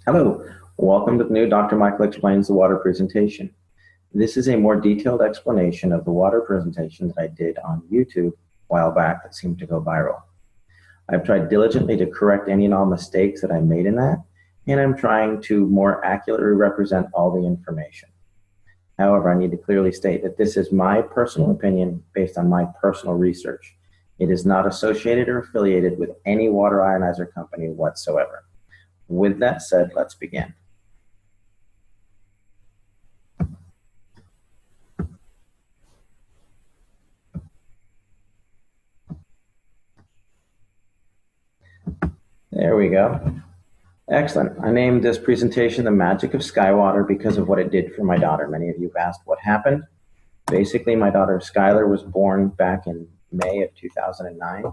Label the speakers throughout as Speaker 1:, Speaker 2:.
Speaker 1: Hello, welcome to the new Dr. Michael Explains the Water presentation. This is a more detailed explanation of the water presentation that I did on YouTube a while back that seemed to go viral. I've tried diligently to correct any and all mistakes that I made in that, and I'm trying to more accurately represent all the information. However, I need to clearly state that this is my personal opinion based on my personal research. It is not associated or affiliated with any water ionizer company whatsoever. With that said, let's begin. There we go. Excellent. I named this presentation The Magic of SkyWater because of what it did for my daughter. Many of you have asked what happened. Basically, my daughter Skylar was born back in May of 2009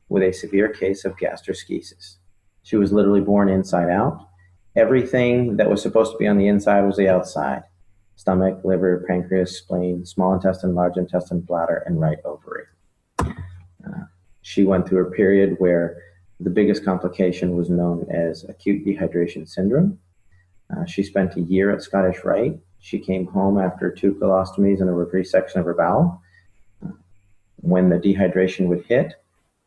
Speaker 1: with a severe case of gastroschisis. She was literally born inside out. Everything that was supposed to be on the inside was the outside. Stomach, liver, pancreas, spleen, small intestine, large intestine, bladder, and right ovary. She went through a period where the biggest complication was known as acute dehydration syndrome. She spent a year at Scottish Rite. She came home after 2 colostomies and a resection of her bowel. When the dehydration would hit,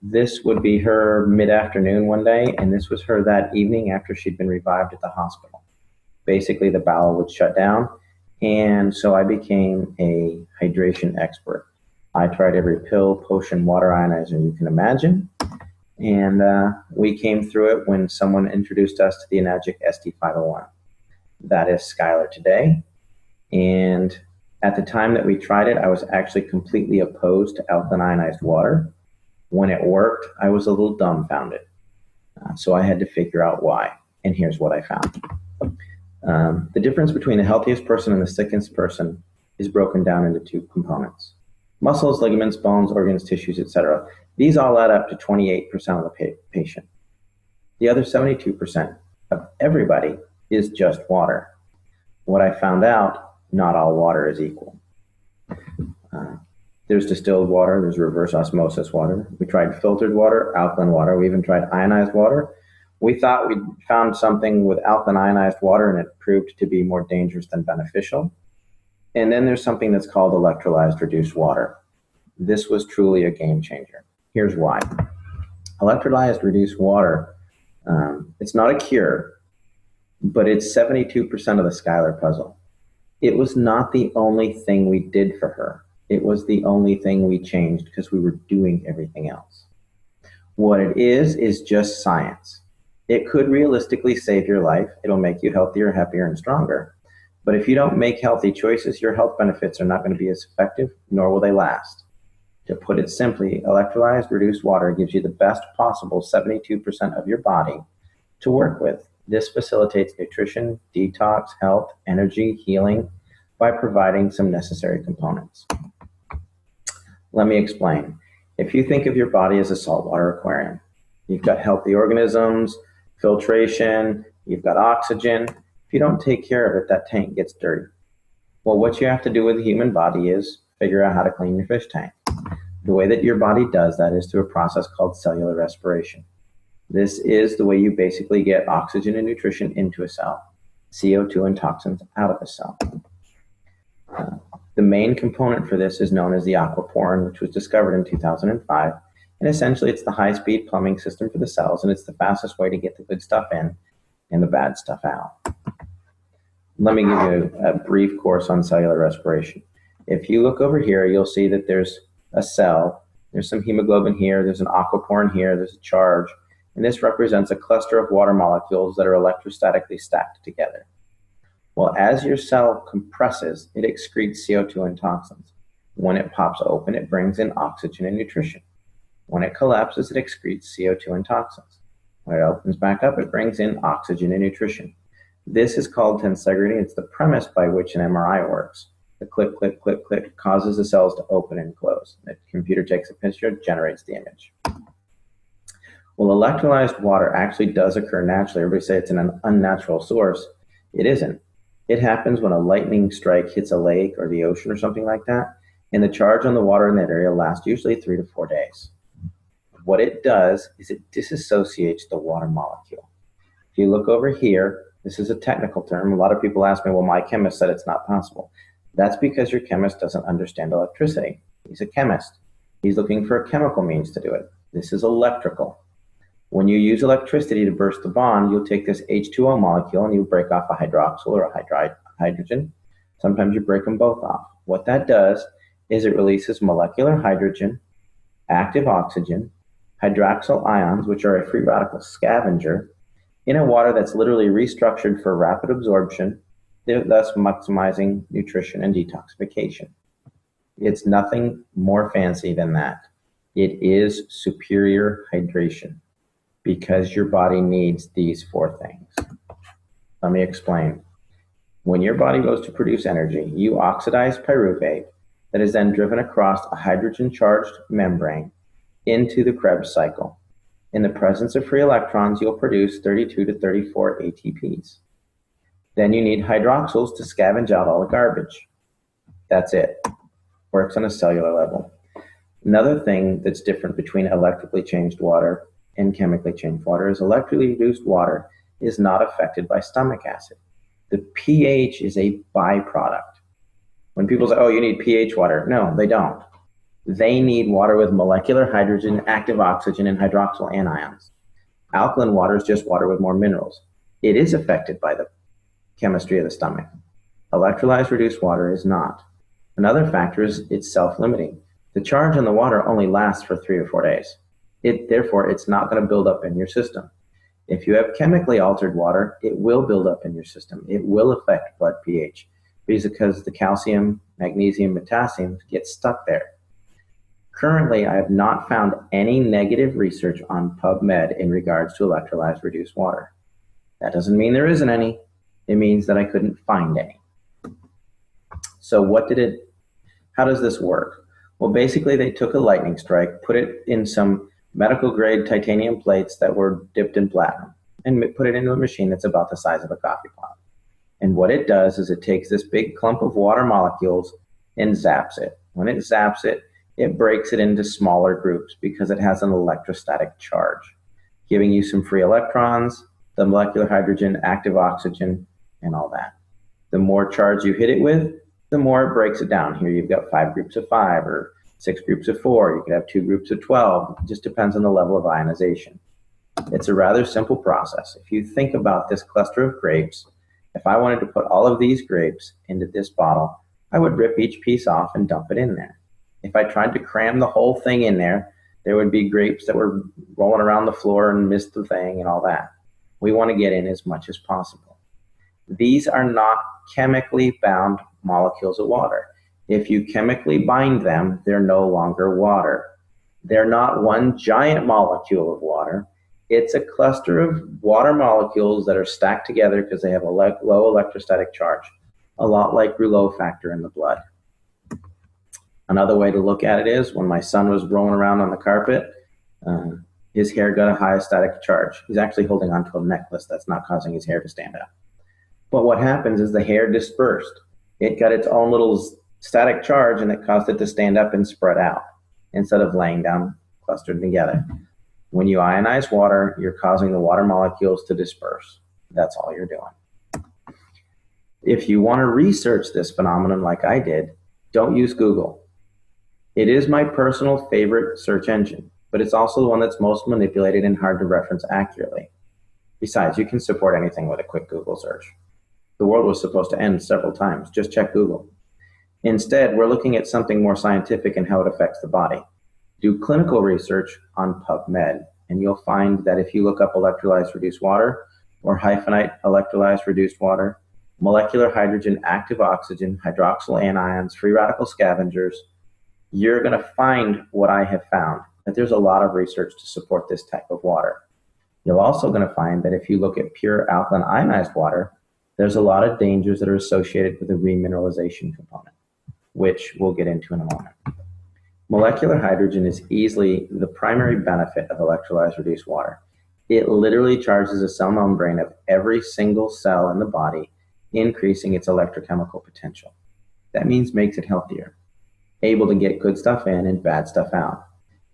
Speaker 1: this would be her mid-afternoon one day, and this was her that evening after she'd been revived at the hospital. Basically, the bowel would shut down, and so I became a hydration expert. I tried every pill, potion, water ionizer you can imagine, and we came through it when someone introduced us to the Magic SD501. That is Skylar Today, and at the time that we tried it, I was actually completely opposed to alkaline ionized water. When it worked, I was a little dumbfounded. So I had to figure out why, and here's what I found. The difference between the healthiest person and the sickest person is broken down into 2 components. Muscles, ligaments, bones, organs, tissues, etc. These all add up to 28% of the patient. The other 72% of everybody is just water. What I found out, not all water is equal. There's distilled water, there's reverse osmosis water. We tried filtered water, alkaline water, we even tried ionized water. We thought we'd found something with alkaline ionized water and it proved to be more dangerous than beneficial. And then there's something that's called electrolyzed reduced water. This was truly a game changer. Here's why. Electrolyzed reduced water, it's not a cure, but it's 72% of the Skylar puzzle. It was not the only thing we did for her. It was the only thing we changed because we were doing everything else. What it is just science. It could realistically save your life. It'll make you healthier, happier, and stronger. But if you don't make healthy choices, your health benefits are not going to be as effective, nor will they last. To put it simply, electrolyzed reduced water gives you the best possible 72% of your body to work with. This facilitates nutrition, detox, health, energy, healing by providing some necessary components. Let me explain. If you think of your body as a saltwater aquarium, you've got healthy organisms, filtration, you've got oxygen. If you don't take care of it, that tank gets dirty. Well, what you have to do with the human body is figure out how to clean your fish tank. The way that your body does that is through a process called cellular respiration. This is the way you basically get oxygen and nutrition into a cell, CO2 and toxins out of a cell. The main component for this is known as the Aquaporin, which was discovered in 2005. And essentially, it's the high-speed plumbing system for the cells, and it's the fastest way to get the good stuff in and the bad stuff out. Let me give you a brief course on cellular respiration. If you look over here, you'll see that there's a cell. There's some hemoglobin here. There's an aquaporin here. There's a charge. And this represents a cluster of water molecules that are electrostatically stacked together. Well, as your cell compresses, it excretes CO2 and toxins. When it pops open, it brings in oxygen and nutrition. When it collapses, it excretes CO2 and toxins. When it opens back up, it brings in oxygen and nutrition. This is called tensegrity. It's the premise by which an MRI works. The click, click, click, click causes the cells to open and close. The computer takes a picture, generates the image. Well, electrolyzed water actually does occur naturally. Everybody say it's an unnatural source. It isn't. It happens when a lightning strike hits a lake or the ocean or something like that, and the charge on the water in that area lasts usually 3 to 4 days. What it does is it disassociates the water molecule. If you look over here, This is a technical term. A lot of people ask me, well, my chemist said it's not possible. That's because your chemist doesn't understand electricity. He's a chemist. He's looking for a chemical means to do it. This is electrical. When you use electricity to burst the bond, you'll take this H2O molecule and you break off a hydroxyl or a hydrogen. Sometimes you break them both off. What that does is it releases molecular hydrogen, active oxygen, hydroxyl ions, which are a free radical scavenger, in a water that's literally restructured for rapid absorption, thus maximizing nutrition and detoxification. It's nothing more fancy than that. It is superior hydration because your body needs these four things. Let me explain. When your body goes to produce energy, you oxidize pyruvate that is then driven across a hydrogen-charged membrane into the Krebs cycle. In the presence of free electrons, you'll produce 32 to 34 ATPs. Then you need hydroxyls to scavenge out all the garbage. That's it. Works on a cellular level. Another thing that's different between electrically changed water and chemically changed water is electrically reduced water is not affected by stomach acid. The pH is a byproduct. When people say, oh, you need pH water, no, they don't. They need water with molecular hydrogen, active oxygen, and hydroxyl anions. Alkaline water is just water with more minerals. It is affected by the chemistry of the stomach. Electrolyzed reduced water is not. Another factor is it's self-limiting. The charge in the water only lasts for 3 or 4 days. Therefore, it's not going to build up in your system. If you have chemically altered water, it will build up in your system. It will affect blood pH because the calcium, magnesium, potassium get stuck there. Currently, I have not found any negative research on PubMed in regards to electrolyzed reduced water. That doesn't mean there isn't any. It means that I couldn't find any. So how does this work? Well, basically they took a lightning strike, put it in some medical grade titanium plates that were dipped in platinum and put it into a machine that's about the size of a coffee pot. And what it does is it takes this big clump of water molecules and zaps it. When it zaps it, it breaks it into smaller groups because it has an electrostatic charge, giving you some free electrons, the molecular hydrogen, active oxygen, and all that. The more charge you hit it with, the more it breaks it down. Here you've got 5 groups of 5 or 6 groups of 4. You could have 2 groups of 12. It just depends on the level of ionization. It's a rather simple process. If you think about this cluster of grapes, if I wanted to put all of these grapes into this bottle, I would rip each piece off and dump it in there. If I tried to cram the whole thing in there, there would be grapes that were rolling around the floor and missed the thing and all that. We want to get in as much as possible. These are not chemically bound molecules of water. If you chemically bind them, they're no longer water. They're not one giant molecule of water. It's a cluster of water molecules that are stacked together because they have a low electrostatic charge, a lot like Rouleau factor in the blood. Another way to look at it is when my son was rolling around on the carpet, his hair got a high static charge. He's actually holding onto a necklace that's not causing his hair to stand up. But what happens is the hair dispersed. It got its own little static charge and it caused it to stand up and spread out instead of laying down clustered together. When you ionize water, you're causing the water molecules to disperse. That's all you're doing. If you want to research this phenomenon like I did, don't use Google. It is my personal favorite search engine, but it's also the one that's most manipulated and hard to reference accurately. Besides, you can support anything with a quick Google search. The world was supposed to end several times. Just check Google. Instead, we're looking at something more scientific and how it affects the body. Do clinical research on PubMed, and you'll find that if you look up electrolyzed reduced water or hyphenate electrolyzed reduced water, molecular hydrogen, active oxygen, hydroxyl anions, free radical scavengers, you're going to find what I have found, that there's a lot of research to support this type of water. You're also going to find that if you look at pure alkaline ionized water, there's a lot of dangers that are associated with the remineralization component, which we'll get into in a moment. Molecular hydrogen is easily the primary benefit of electrolyzed reduced water. It literally charges the cell membrane of every single cell in the body, increasing its electrochemical potential. That means makes it healthier, able to get good stuff in and bad stuff out.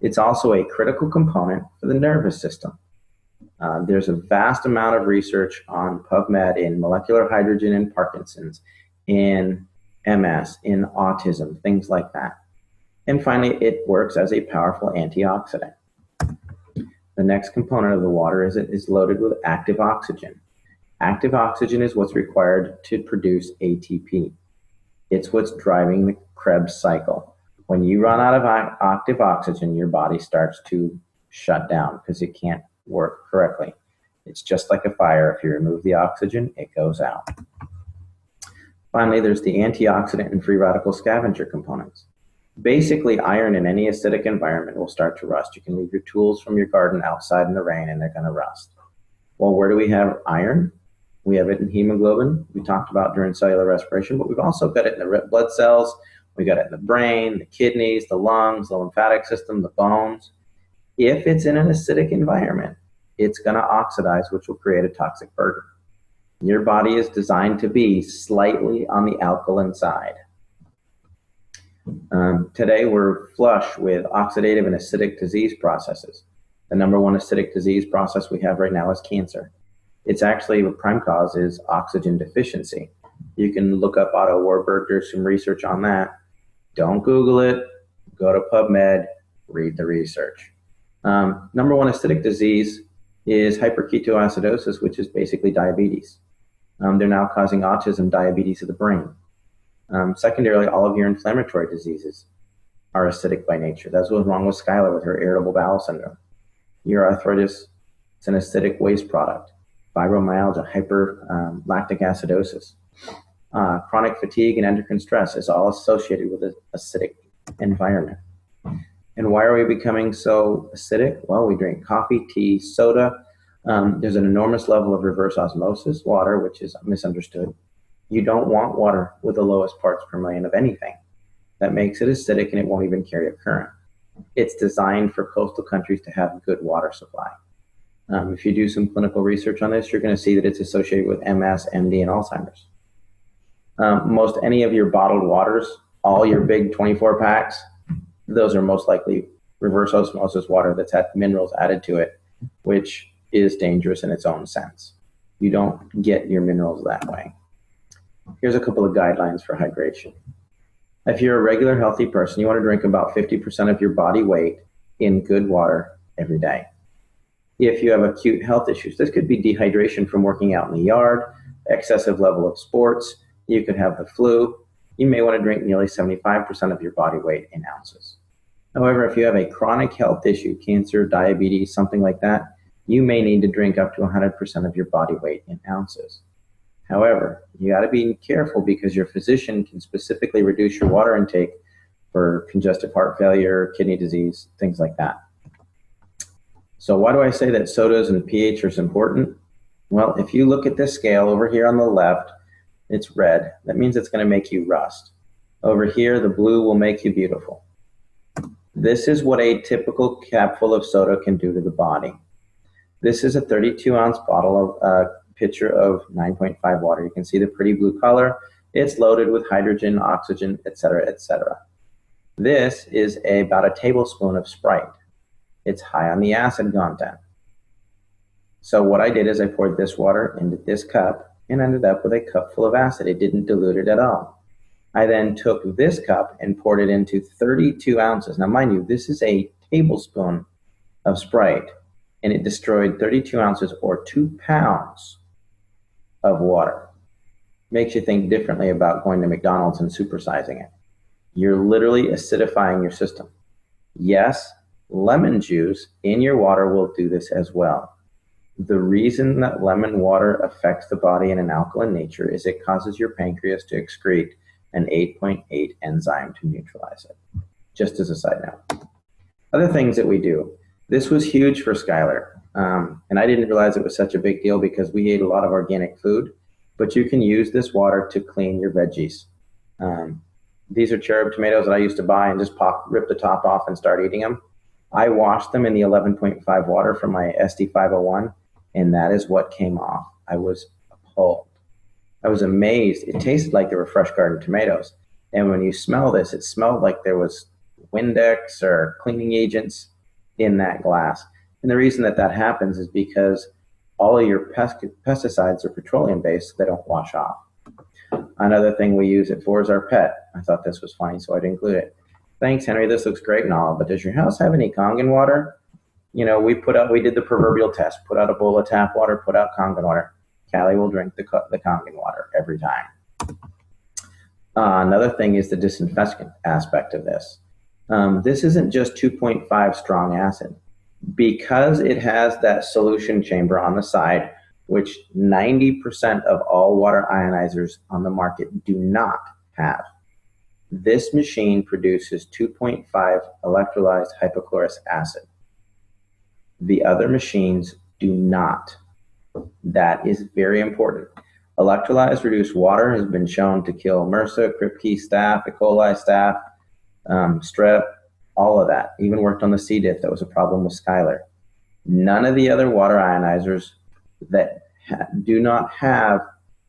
Speaker 1: It's also a critical component for the nervous system. There's a vast amount of research on PubMed in molecular hydrogen in Parkinson's, in MS, in autism, things like that. And finally, it works as a powerful antioxidant. The next component of the water is it is loaded with active oxygen. Active oxygen is what's required to produce ATP. It's what's driving the Krebs cycle. When you run out of active oxygen, your body starts to shut down because it can't work correctly. It's just like a fire. If you remove the oxygen, it goes out. Finally, there's the antioxidant and free radical scavenger components. Basically, iron in any acidic environment will start to rust. You can leave your tools from your garden outside in the rain and they're going to rust. Well, where do we have iron? We have it in hemoglobin, we talked about during cellular respiration, but we've also got it in the red blood cells. We got it in the brain, the kidneys, the lungs, the lymphatic system, the bones. If it's in an acidic environment, it's going to oxidize, which will create a toxic burden. Your body is designed to be slightly on the alkaline side. Today, we're flush with oxidative and acidic disease processes. The number one acidic disease process we have right now is cancer. It's actually, the prime cause is oxygen deficiency. You can look up Otto Warburg, there's some research on that. Don't Google it, go to PubMed, read the research. Number one acidic disease is hyperketoacidosis, which is basically diabetes. They're now causing autism, diabetes of the brain. Secondarily, all of your inflammatory diseases are acidic by nature. That's what's wrong with Skylar with her irritable bowel syndrome. Your arthritis, it's an acidic waste product. Fibromyalgia, hyperlactic acidosis. Chronic fatigue and endocrine stress is all associated with an acidic environment. And why are we becoming so acidic? Well, we drink coffee, tea, soda. There's an enormous level of reverse osmosis water, which is misunderstood. You don't want water with the lowest parts per million of anything. That makes it acidic and it won't even carry a current. It's designed for coastal countries to have good water supply. If you do some clinical research on this, you're going to see that it's associated with MS, MD, and Alzheimer's. Most any of your bottled waters, all your big 24 packs, those are most likely reverse osmosis water that's had minerals added to it, which is dangerous in its own sense. You don't get your minerals that way. Here's a couple of guidelines for hydration. If you're a regular healthy person, you want to drink about 50% of your body weight in good water every day. If you have acute health issues, this could be dehydration from working out in the yard, excessive level of sports, you could have the flu. You may want to drink nearly 75% of your body weight in ounces. However, if you have a chronic health issue, cancer, diabetes, something like that, you may need to drink up to 100% of your body weight in ounces. However, you got to be careful because your physician can specifically reduce your water intake for congestive heart failure, kidney disease, things like that. So why do I say that sodas and pH are important? Well, if you look at this scale over here on the left, it's red. That means it's going to make you rust. Over here, the blue will make you beautiful. This is what a typical capful of soda can do to the body. This is a 32-ounce bottle of pitcher of 9.5 water. You can see the pretty blue color. It's loaded with hydrogen, oxygen, etc., etc. This is about a tablespoon of Sprite. It's high on the acid content. So what I did is I poured this water into this cup and ended up with a cup full of acid. It didn't dilute it at all. I then took this cup and poured it into 32 ounces. Now, mind you, this is a tablespoon of Sprite, and it destroyed 32 ounces or 2 pounds of water. Makes you think differently about going to McDonald's and supersizing it. You're literally acidifying your system. Yes, lemon juice in your water will do this as well. The reason that lemon water affects the body in an alkaline nature is it causes your pancreas to excrete an 8.8 enzyme to neutralize it. Just as a side note. Other things that we do. This was huge for Skylar. And I didn't realize it was such a big deal because we ate a lot of organic food. But you can use this water to clean your veggies. These are cherub tomatoes that I used to buy and just rip the top off and start eating them. I washed them in the 11.5 water from my SD501, and that is what came off. I was appalled. I was amazed. It tasted like they were fresh garden tomatoes. And when you smell this, it smelled like there was Windex or cleaning agents in that glass. And the reason that that happens is because all of your pesticides are petroleum-based, they don't wash off. Another thing we use it for is our pet. I thought this was funny, so I'd include it. Thanks, Henry. This looks great and all, but does your house have any Kangen water? We did the proverbial test, put out a bowl of tap water, put out Kangen water. Callie will drink the Kangen water every time. Another thing is the disinfectant aspect of this. This isn't just 2.5 strong acid. Because it has that solution chamber on the side, which 90% of all water ionizers on the market do not have. This machine produces 2.5 electrolyzed hypochlorous acid. The other machines do not. That is very important. Electrolyzed reduced water has been shown to kill MRSA, Kripke staph, E. coli staph, strep, all of that. Even worked on the C. diff. That was a problem with Skylar. None of the other water ionizers that do not have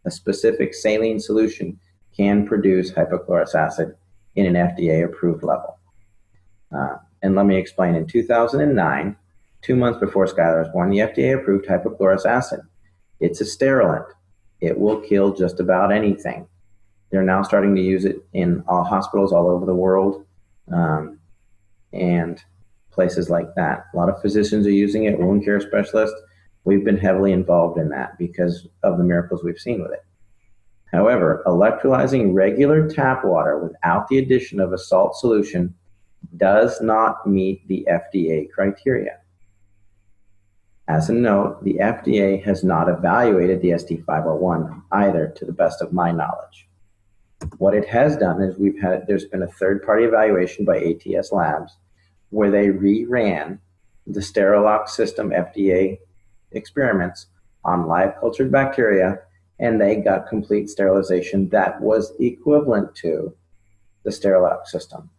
Speaker 1: a specific saline solution can produce hypochlorous acid in an FDA-approved level. And let me explain. In 2009, 2 months before Skylar was born, the FDA approved hypochlorous acid. It's a sterilant. It will kill just about anything. They're now starting to use it in all hospitals all over the world. And places like that. A lot of physicians are using it, wound care specialists. We've been heavily involved in that because of the miracles we've seen with it. However, electrolyzing regular tap water without the addition of a salt solution does not meet the FDA criteria. As a note, the FDA has not evaluated the SD501 either, to the best of my knowledge. What it has done is there's been a third-party evaluation by ATS Labs where they reran the Sterilox system FDA experiments on live cultured bacteria, and they got complete sterilization that was equivalent to the Sterilox system.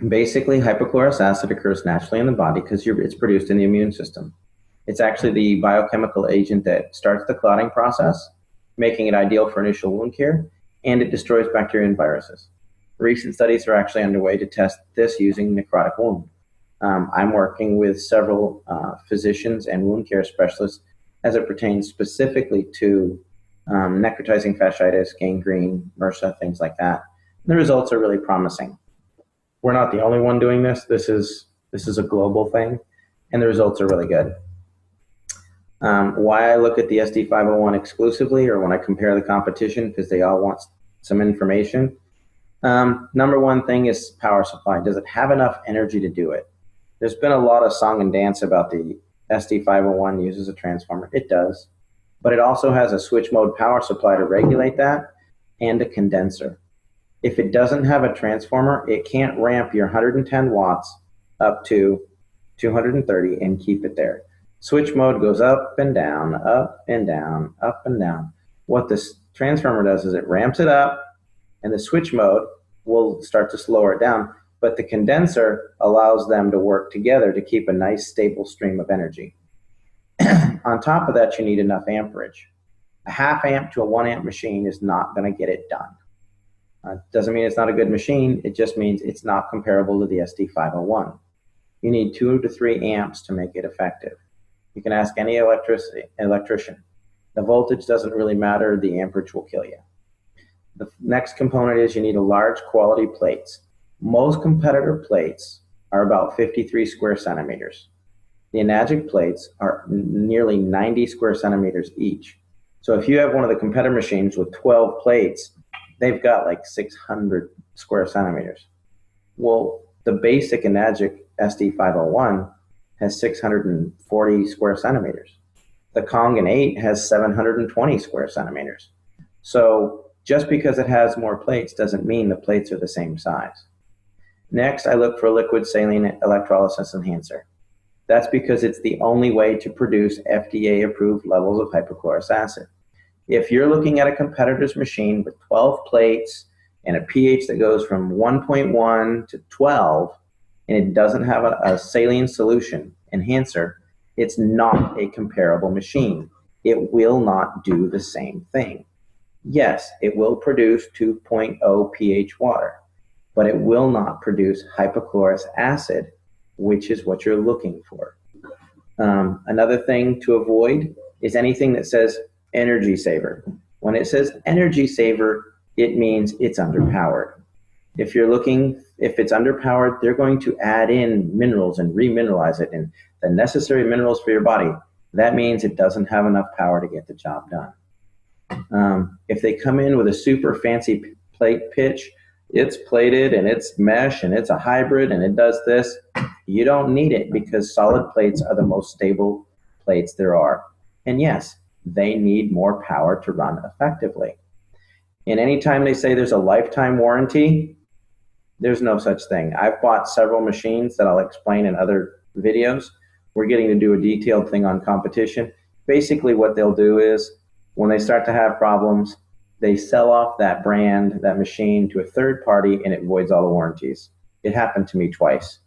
Speaker 1: Basically, hypochlorous acid occurs naturally in the body because it's produced in the immune system. It's actually the biochemical agent that starts the clotting process, making it ideal for initial wound care, and it destroys bacteria and viruses. Recent studies are actually underway to test this using necrotic wound. I'm working with several physicians and wound care specialists as it pertains specifically to necrotizing fasciitis, gangrene, MRSA, things like that. And the results are really promising. We're not the only one doing this. This is a global thing, and the results are really good. Why I look at the SD501 exclusively, or when I compare the competition, because they all want some information. Number one thing is power supply. Does it have enough energy to do it? There's been a lot of song and dance about the SD501 uses a transformer. It does, but it also has a switch mode power supply to regulate that and a condenser. If it doesn't have a transformer, it can't ramp your 110 watts up to 230 and keep it there. Switch mode goes up and down, up and down, up and down. What this transformer does is it ramps it up, and the switch mode will start to slow it down, but the condenser allows them to work together to keep a nice stable stream of energy. On top of that, you need enough amperage. A half amp to a 1 amp machine is not going to get it done. Doesn't mean it's not a good machine, it just means it's not comparable to the SD501. You need 2 to 3 amps to make it effective. You can ask any electrician. The voltage doesn't really matter, the amperage will kill you. The next component is you need a large quality plates. Most competitor plates are about 53 square centimeters. The Magic plates are nearly 90 square centimeters each. So if you have one of the competitor machines with 12 plates, they've got like 600 square centimeters. Well, the basic Magic SD501 has 640 square centimeters. The Kangen 8 has 720 square centimeters. So just because it has more plates doesn't mean the plates are the same size. Next, I look for a liquid saline electrolysis enhancer. That's because it's the only way to produce FDA-approved levels of hypochlorous acid. If you're looking at a competitor's machine with 12 plates and a pH that goes from 1.1 to 12, and it doesn't have a saline solution enhancer, it's not a comparable machine. It will not do the same thing. Yes, it will produce 2.0 pH water, but it will not produce hypochlorous acid which is what you're looking for. Another thing to avoid is anything that says energy saver. When it says energy saver, it means it's underpowered. If it's underpowered, they're going to add in minerals and remineralize it and the necessary minerals for your body. That means it doesn't have enough power to get the job done. If they come in with a super fancy plate pitch, it's plated and it's mesh and it's a hybrid and it does this, you don't need it because solid plates are the most stable plates there are. And yes, they need more power to run effectively. And anytime they say there's a lifetime warranty, there's no such thing. I've bought several machines that I'll explain in other videos. We're getting to do a detailed thing on competition. Basically what they'll do is when they start to have problems, they sell off that brand, that machine to a third party and it voids all the warranties. It happened to me twice.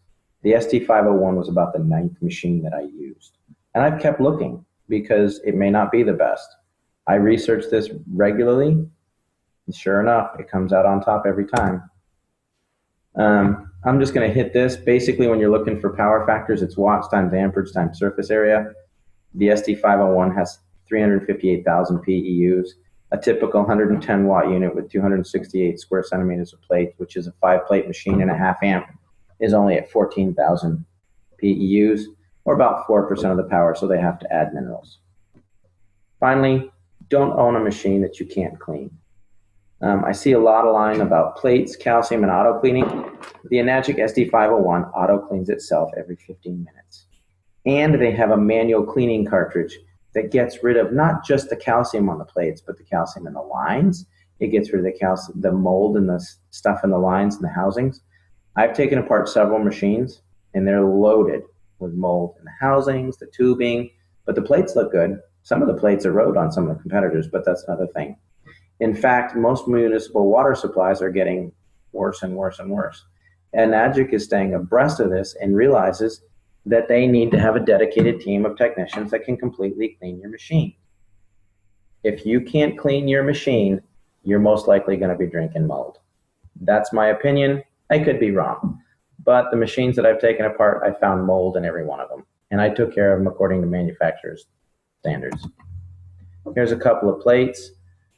Speaker 1: The ST501 was about the 9th machine that I used. And I've kept looking because it may not be the best. I research this regularly, and sure enough, it comes out on top every time. I'm just going to hit this. Basically, when you're looking for power factors, it's watts times amperage times surface area. The ST501 has 358,000 PEUs. A typical 110 watt unit with 268 square centimeters of plate, which is a 5-plate machine and a half amp, is only at 14,000 PEUs, or about 4% of the power, so they have to add minerals. Finally, don't own a machine that you can't clean. I see a lot of line about plates, calcium, and auto cleaning. The Magic SD501 auto cleans itself every 15 minutes. And they have a manual cleaning cartridge that gets rid of not just the calcium on the plates, but the calcium in the lines. It gets rid of the calcium, the mold and the stuff in the lines and the housings. I've taken apart several machines and they're loaded with mold in the housings, the tubing, but the plates look good. Some of the plates erode on some of the competitors, but that's another thing. In fact, most municipal water supplies are getting worse and worse and worse. And Magic is staying abreast of this and realizes that they need to have a dedicated team of technicians that can completely clean your machine. If you can't clean your machine, you're most likely going to be drinking mold. That's my opinion. I could be wrong. But the machines that I've taken apart, I found mold in every one of them. And I took care of them according to manufacturer's standards. Here's a couple of plates.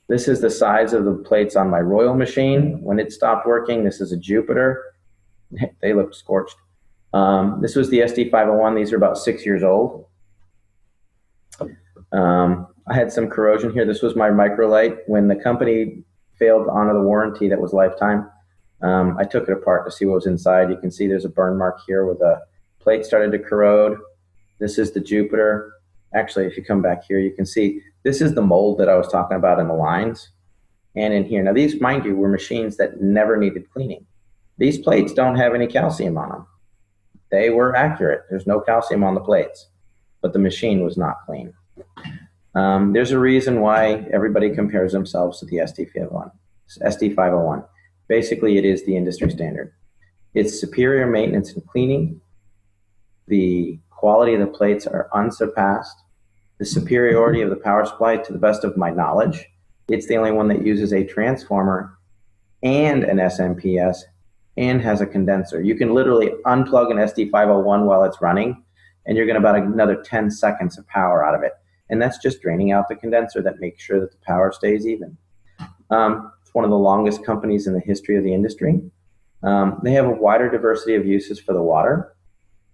Speaker 1: This is the size of the plates on my Royal machine. When it stopped working, this is a Jupiter. They look scorched. This was the SD501. These are about 6 years old. I had some corrosion here. This was my Microlite. When the company failed to honor the warranty that was lifetime, I took it apart to see what was inside. You can see there's a burn mark here where the plate started to corrode. This is the Jupiter. Actually, if you come back here, you can see this is the mold that I was talking about in the lines and in here. Now, these, mind you, were machines that never needed cleaning. These plates don't have any calcium on them. They were accurate. There's no calcium on the plates, but the machine was not clean. There's a reason why everybody compares themselves to the SD501. Basically, it is the industry standard. It's superior maintenance and cleaning. The quality of the plates are unsurpassed. The superiority of the power supply, to the best of my knowledge, it's the only one that uses a transformer and an SMPS and has a condenser. You can literally unplug an SD501 while it's running, and you're getting about another 10 seconds of power out of it. And that's just draining out the condenser that makes sure that the power stays even. It's one of the longest companies in the history of the industry. They have a wider diversity of uses for the water,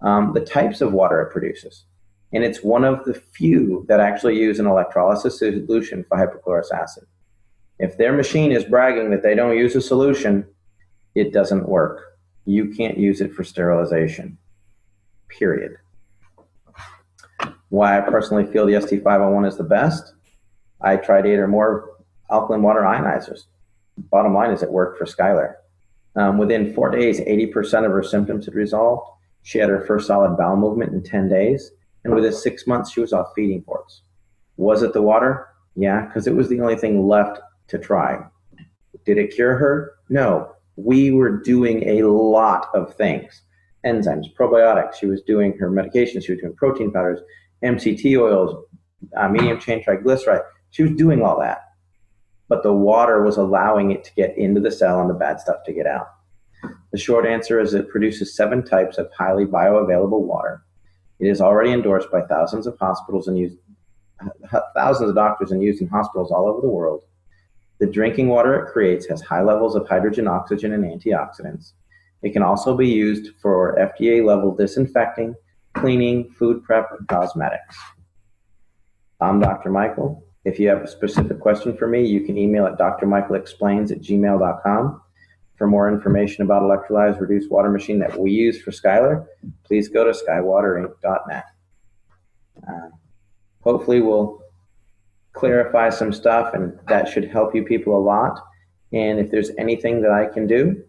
Speaker 1: the types of water it produces. And it's one of the few that actually use an electrolysis solution for hypochlorous acid. If their machine is bragging that they don't use a solution, it doesn't work. You can't use it for sterilization, period. Why I personally feel the ST501 is the best, I tried 8 or more alkaline water ionizers. Bottom line is it worked for Skylar. Within 4 days, 80% of her symptoms had resolved. She had her first solid bowel movement in 10 days. And within 6 months, she was off feeding ports. Was it the water? Yeah, because it was the only thing left to try. Did it cure her? No. We were doing a lot of things. Enzymes, probiotics. She was doing her medications. She was doing protein powders, MCT oils, medium chain triglyceride. She was doing all that. But the water was allowing it to get into the cell and the bad stuff to get out. The short answer is it produces 7 types of highly bioavailable water. It is already endorsed by thousands of hospitals and used thousands of doctors and used in hospitals all over the world. The drinking water it creates has high levels of hydrogen, oxygen, and antioxidants. It can also be used for FDA-level disinfecting, cleaning, food prep, and cosmetics. I'm Dr. Michael. If you have a specific question for me, you can email at drmichaelexplains@gmail.com. For more information about Electrolyzed reduced water machine that we use for Skylar, please go to skywaterinc.net. Hopefully we'll clarify some stuff, and that should help you people a lot. And if there's anything that I can do,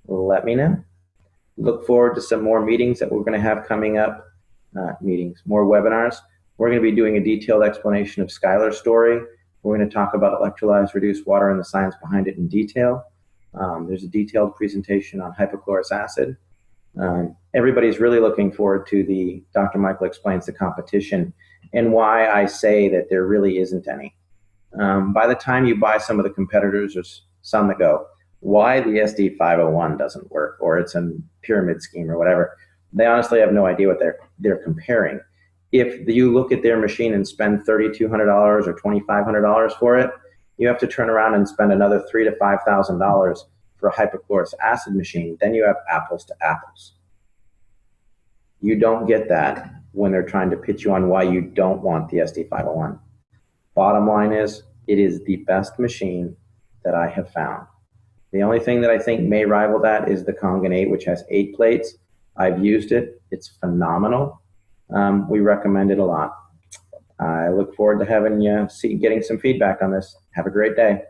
Speaker 1: let me know. Look forward to some more meetings that we're going to have coming up, more webinars. We're going to be doing a detailed explanation of Skylar's story. We're going to talk about electrolyzed reduced water and the science behind it in detail. There's a detailed presentation on hypochlorous acid. Everybody's really looking forward to the Dr. Michael Explains the competition and why I say that there really isn't any. By the time you buy some of the competitors, there's some that go, why the SD501 doesn't work, or it's a pyramid scheme or whatever. They honestly have no idea what they're comparing. If you look at their machine and spend $3,200 or $2,500 for it, you have to turn around and spend another $3,000 to $5,000 for a hypochlorous acid machine. Then you have apples to apples. You don't get that when they're trying to pitch you on why you don't want the SD501. Bottom line is, it is the best machine that I have found. The only thing that I think may rival that is the Kangen 8, which has 8 plates. I've used it. It's phenomenal. We recommend it a lot. I look forward to having you getting some feedback on this. Have a great day.